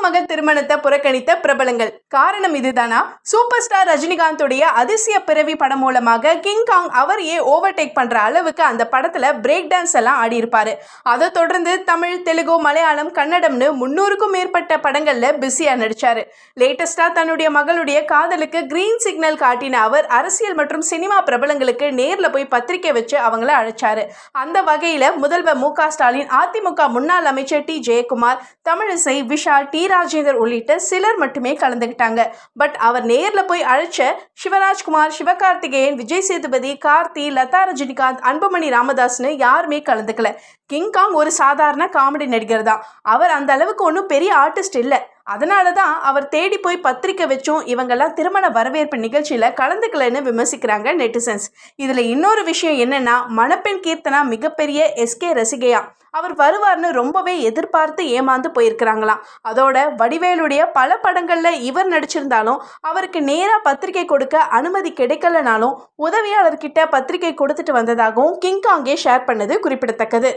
மகள் திருமணத்தை புறக்கணித்த பிரபலங்கள். காரணம் இதுதானா? சூப்பர் ஸ்டார் ரஜினிகாந்துடைய அதிசய பிறவி படம் மூலமாக கிங்காங் அவரையே ஓவர்டேக் பண்ற அளவுக்கு அந்த படத்துல பிரேக் டான்ஸ் எல்லாம் ஆடி இருப்பாரு. அதை தொடர்ந்து தமிழ், தெலுங்கு, மலையாளம், கன்னடம்னு 300க்கும் மேற்பட்ட படங்கள்ல பிஸியா நடிச்சாரு. லேட்டஸ்டா தன்னுடைய மகளுடைய காதலுக்கு கிரீன் சிக்னல் காட்டின அவர் அரசியல் மற்றும் சினிமா பிரபலங்களுக்கு நேர்ல போய் பத்திரிக்கை வச்சு அவங்கள அழைச்சாரு. அந்த வகையில முதல்வர் மு க ஸ்டாலின், அதிமுக முன்னாள் அமைச்சர் டி ஜெயக்குமார், தமிழிசை, விஷால், டி ராஜேந்தர் உள்ளிட்ட சிலர் மட்டுமே கலந்துக்கிட்டாங்க. பட் அவர் நேர்ல போய் அழைச்ச சிவராஜ்குமார், சிவகார்த்திகேயன், விஜய் சேதுபதி, கார்த்தி, லதா, ரஜினிகாந்த், அன்புமணி ராமதாஸ்னு யாருமே கலந்துக்கல. கிங்காங் ஒரு சாதாரண காமெடி நடிகர் தான். அவர் அந்த அளவுக்கு ஒன்றும் பெரிய ஆர்டிஸ்ட் இல்லை. அதனால தான் அவர் தேடி போய் பத்திரிக்கை வச்சும் இவங்கெல்லாம் திருமண வரவேற்பு நிகழ்ச்சியில் கலந்துக்கலன்னு விமர்சிக்கிறாங்க நெட்டிசன்ஸ். இதில் இன்னொரு விஷயம் என்னன்னா, மணப்பெண் கீர்த்தனா மிகப்பெரிய எஸ்கே ரசிகையா. அவர் வருவார்னு ரொம்பவே எதிர்பார்த்து ஏமாந்து போயிருக்கிறாங்களாம். அதோட வடிவேலுடைய பல படங்களில் இவர் நடிச்சிருந்தாலும் அவருக்கு நேராக பத்திரிக்கை கொடுக்க அனுமதி கிடைக்கலனாலும் உதவியாளர்கிட்ட பத்திரிக்கை கொடுத்துட்டு வந்ததாகவும் கிங்காங்கே ஷேர் பண்ணது குறிப்பிடத்தக்கது.